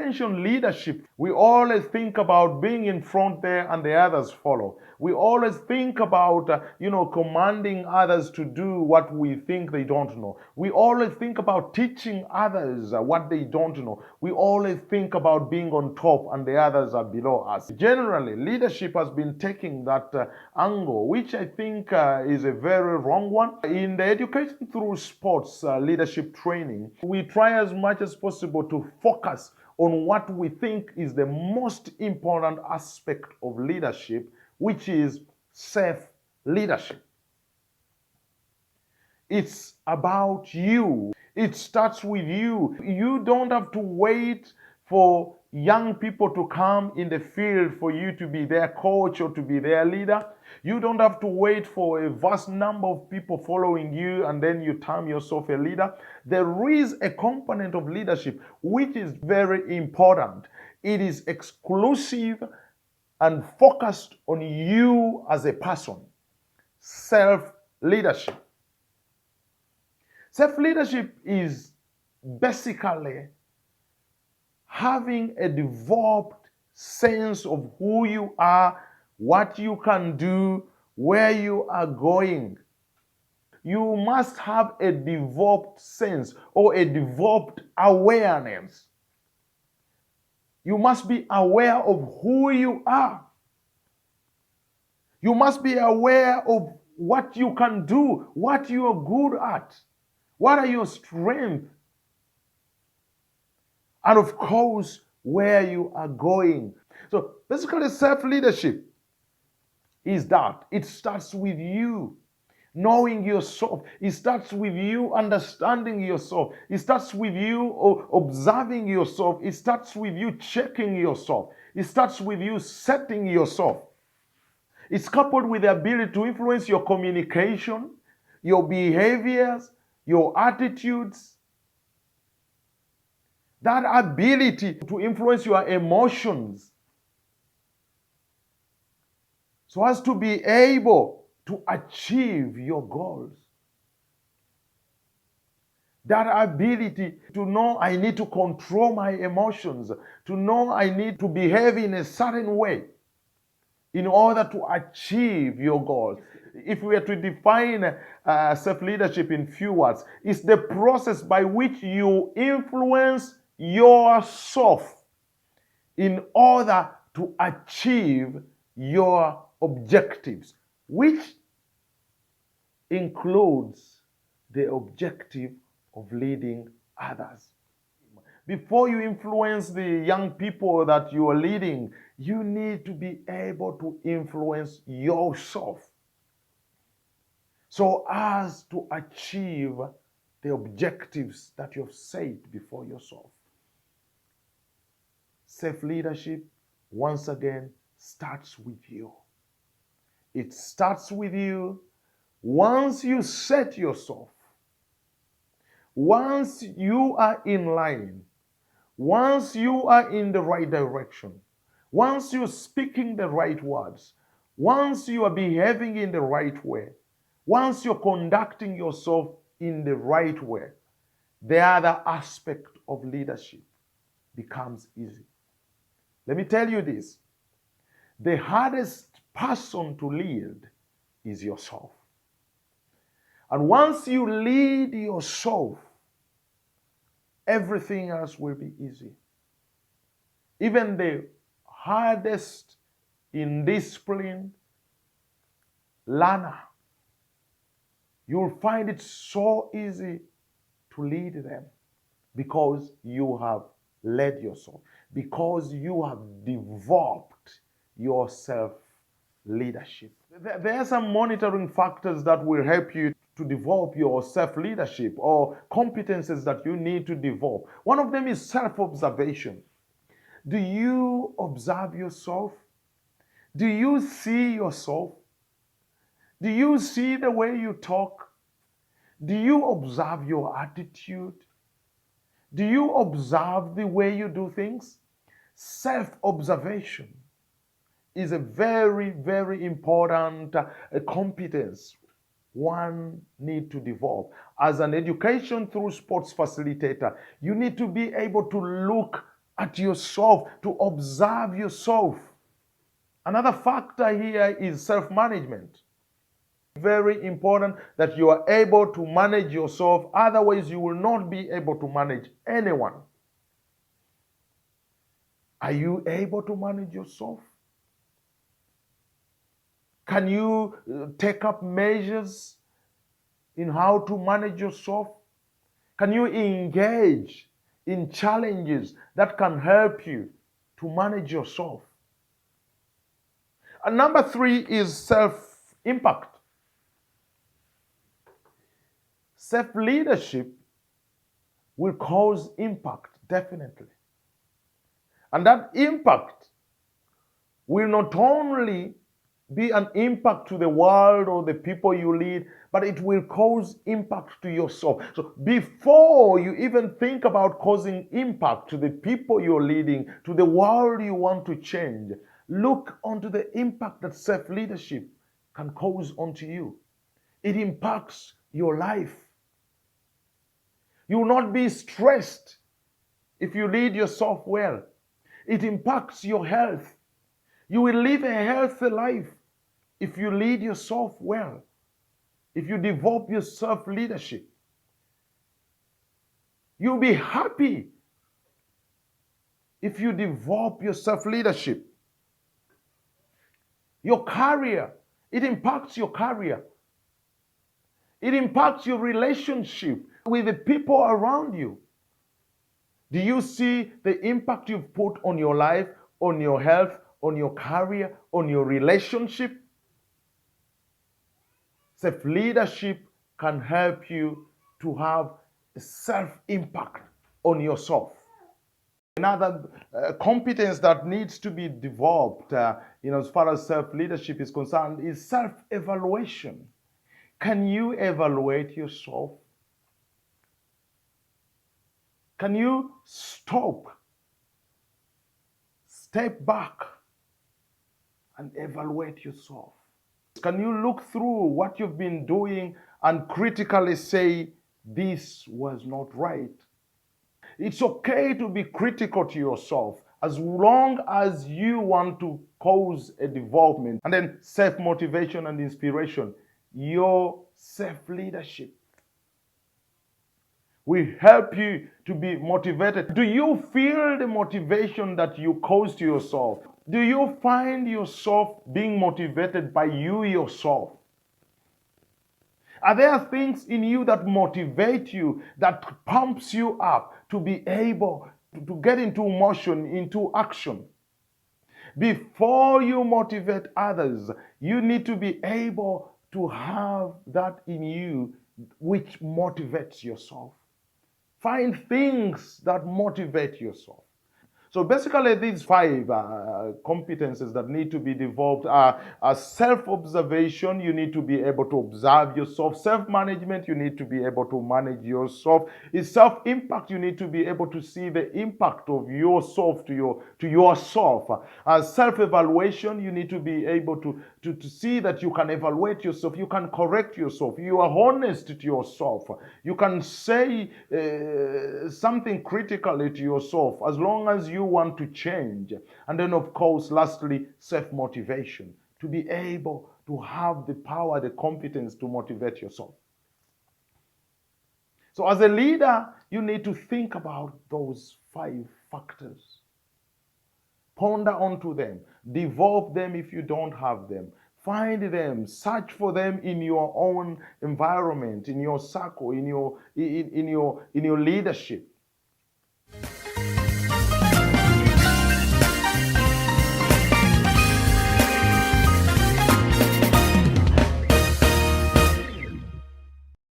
mention leadership, we always think about being in front there and the others follow. We always think about, commanding others to do what we think they don't know. We always think about teaching others what they don't know. We always think about being on top and the others are below us. Generally, leadership has been taking that angle, which I think is a very wrong one. In the education through sports leadership training, we try as much as possible to focus on what we think is the most important aspect of leadership, which is self-leadership. It's about you. It starts with you. You don't have to wait for young people to come in the field for you to be their coach or to be their leader. You don't have to wait for a vast number of people following you and then you term yourself a leader. There is a component of leadership which is very important. It is exclusive and focused on you as a person. Self-leadership. Self-leadership is basically having a developed sense of who you are, what you can do, where you are going. You must have a developed sense or a developed awareness. You must be aware of who you are. You must be aware of what you can do, what you are good at, what are your strengths, and of course, where you are going. So basically, self-leadership is that. It starts with you knowing yourself. It starts with you understanding yourself. It starts with you observing yourself. It starts with you checking yourself. It starts with you setting yourself. It's coupled with the ability to influence your communication, your behaviors, your attitudes. That ability to influence your emotions so as to be able to achieve your goals. That ability to know I need to control my emotions, to know I need to behave in a certain way in order to achieve your goals. If we are to define self-leadership in few words, it's the process by which you influence yourself in order to achieve your objectives, which includes the objective of leading others. Before you influence the young people that you are leading, you need to be able to influence yourself so as to achieve the objectives that you have set before yourself. Self-leadership, once again, starts with you. It starts with you once you set yourself, once you are in line, once you are in the right direction, once you're speaking the right words, once you are behaving in the right way, once you're conducting yourself in the right way, the other aspect of leadership becomes easy. Let me tell you this. The hardest person to lead is yourself. And once you lead yourself, everything else will be easy. Even the hardest indisciplined learner, you'll find it so easy to lead them because you have led yourself, because you have developed your self-leadership. There are some monitoring factors that will help you to develop your self-leadership or competences that you need to develop. One of them is self-observation. Do you observe yourself? Do you see yourself? Do you see the way you talk? Do you observe your attitude? Do you observe the way you do things? Self-observation is a very, very important competence one need to develop. As an education through sports facilitator, you need to be able to look at yourself, to observe yourself. Another factor here is self-management. Very important that you are able to manage yourself, otherwise you will not be able to manage anyone. Are you able to manage yourself? Can you take up measures in how to manage yourself? Can you engage in challenges that can help you to manage yourself? And number 3 is self-impact. Self-leadership will cause impact, definitely. And that impact will not only be an impact to the world or the people you lead, but it will cause impact to yourself. So before you even think about causing impact to the people you're leading, to the world you want to change, look onto the impact that self-leadership can cause onto you. It impacts your life. You will not be stressed if you lead yourself well. It impacts your health. You will live a healthy life if you lead yourself well, if you develop your self-leadership. You'll be happy if you develop your self-leadership. Your career, it impacts your career. It impacts your relationship with the people around you. Do you see the impact you've put on your life, on your health, on your career, on your relationship? Self-leadership can help you to have self-impact on yourself. Another competence that needs to be developed, as far as self-leadership is concerned, is self-evaluation. Can you evaluate yourself? Can you step back, and evaluate yourself? Can you look through what you've been doing and critically say, this was not right? It's okay to be critical to yourself as long as you want to cause a development. And then self-motivation and inspiration, your self-leadership will help you to be motivated. Do you feel the motivation that you cause to yourself? Do you find yourself being motivated by you yourself? Are there things in you that motivate you, that pumps you up to be able to get into motion, into action? Before you motivate others, you need to be able to have that in you which motivates yourself. Find things that motivate yourself. So basically, these 5 competences that need to be developed are self-observation. You need to be able to observe yourself. Self-management, you need to be able to manage yourself. Is self-impact, you need to be able to see the impact of yourself to yourself. Self-evaluation, you need to be able to see that you can evaluate yourself, you can correct yourself, you are honest to yourself, you can say something critically to yourself as long as you want to change. And then, of course, lastly, self-motivation, to be able to have the power, the competence to motivate yourself. So as a leader, you need to think about those 5 factors. Ponder onto them. Develop them if you don't have them. Find them. Search for them in your own environment, in your circle, in your leadership.